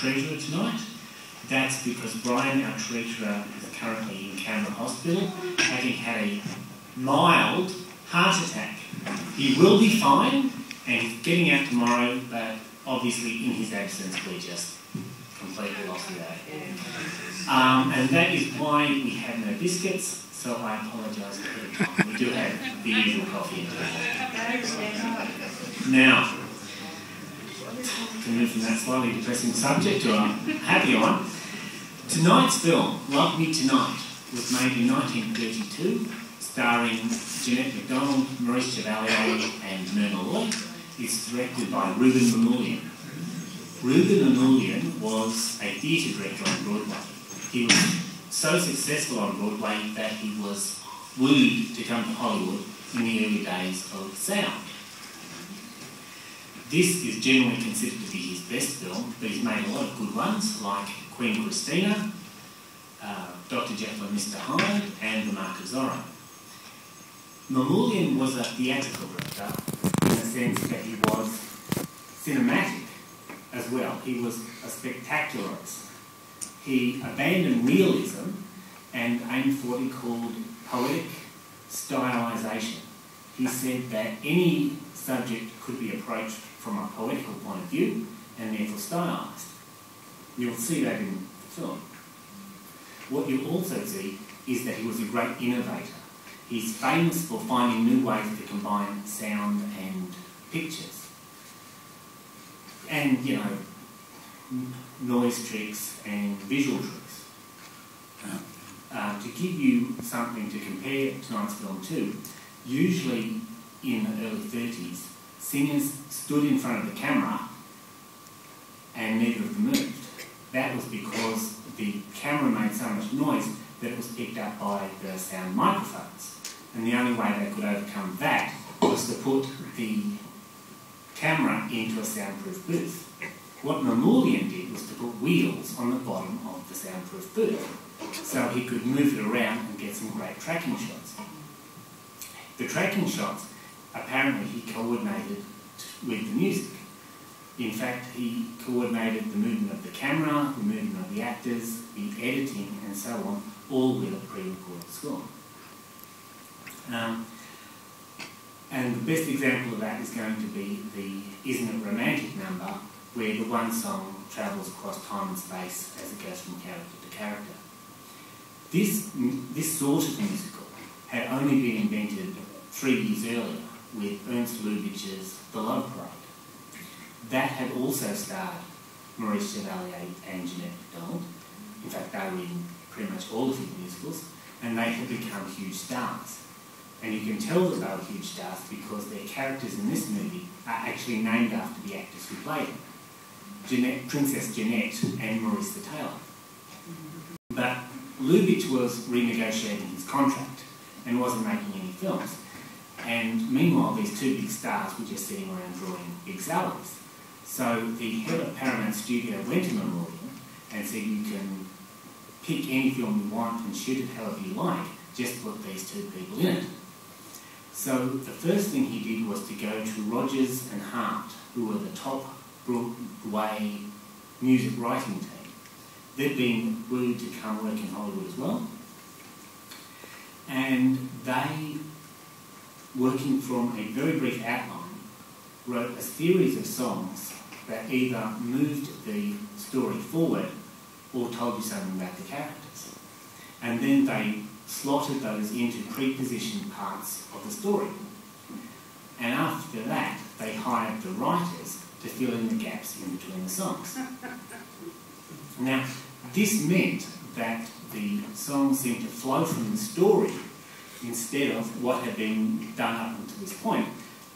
treasurer tonight. That's because Brian, our treasurer, is currently in Canberra Hospital, having had a mild heart attack. He will be fine, and he's getting out tomorrow, but obviously in his absence we just completely lost that. And that is why we have no biscuits, so I apologise for the time. We do have the usual coffee and tea. Now, to move from that slightly depressing subject to a happy one, tonight's film, Love Me Tonight, was made in 1932, starring Jeanette MacDonald, Maurice Chevalier and Myrna Loy. It's directed by Reuben Mamoulian. Reuben Mamoulian was a theatre director on Broadway. He was so successful on Broadway that he was wooed to come to Hollywood in the early days of sound. This is generally considered to be his best film, but he's made a lot of good ones like Queen Christina, Dr. Jekyll and Mr. Hyde, and The Mark of Zorro. Mamoulian was a theatrical director in the sense that he was cinematic as well. He was a spectacularist. He abandoned realism and aimed for what he called poetic stylisation. He said that any subject could be approached from a poetical point of view and therefore stylised. You'll see that in the film. What you'll also see is that he was a great innovator. He's famous for finding new ways to combine sound and pictures. And, you know, noise tricks and visual tricks. To give you something to compare tonight's film to, usually in the early 30s, singers stood in front of the camera and neither of them moved. That was because the camera made so much noise that it was picked up by the sound microphones. And the only way they could overcome that was to put the camera into a soundproof booth. What Mamoulian did was to put wheels on the bottom of the soundproof booth so he could move it around and get some great tracking shots. The tracking shots, apparently he coordinated with the music. In fact, he coordinated the movement of the camera, the movement of the actors, the editing and so on, all with a pre-recorded score. And the best example of that is going to be the Isn't It Romantic number, where the one song travels across time and space as it goes from character to character. This sort of musical had only been invented 3 years earlier with Ernst Lubitsch's The Love Parade. That had also starred Maurice Chevalier and Jeanette MacDonald. In fact, they were in pretty much all of his musicals, and they had become huge stars. And you can tell that they were huge stars because their characters in this movie are actually named after the actors who played them. Princess Jeanette and Maurice the Tailor. But Lubitsch was renegotiating his contract and wasn't making any films. And meanwhile, these two big stars were just sitting around drawing big salaries. So the head of Paramount Studio went to Mamoulian and said, you can pick any film you want and shoot it however you like, just put these two people in it. So the first thing he did was to go to Rodgers and Hart, who were the top Broadway music writing team. They'd been wooed to come work in Hollywood as well. And they, working from a very brief outline, wrote a series of songs that either moved the story forward or told you something about the characters. And then they slotted those into pre-positioned parts of the story. And after that, they hired the writers to fill in the gaps in between the songs. Now, this meant that the songs seemed to flow from the story instead of what had been done up until this point,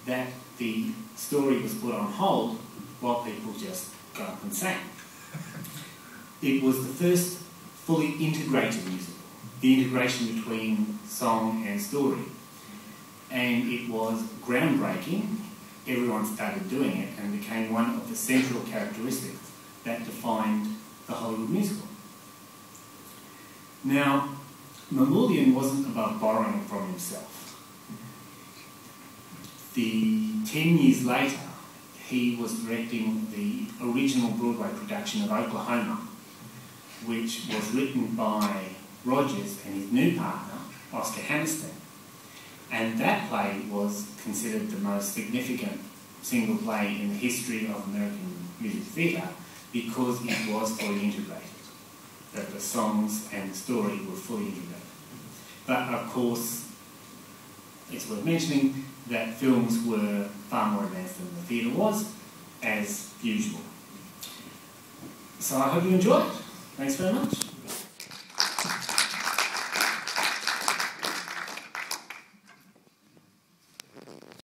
that the story was put on hold while people just got up and sang. It was the first fully integrated musical, the integration between song and story. And it was groundbreaking. Everyone started doing it and became one of the central characteristics that defined the Hollywood musical. Now, Mamoulian wasn't above borrowing from himself. 10 years later, he was directing the original Broadway production of Oklahoma, which was written by Rogers and his new partner, Oscar Hammerstein. And that play was considered the most significant single play in the history of American music theatre because it was fully integrated, that the songs and the story were fully integrated. But of course, it's worth mentioning that films were far more advanced than the theatre was, as usual. So I hope you enjoy it. Thanks very much.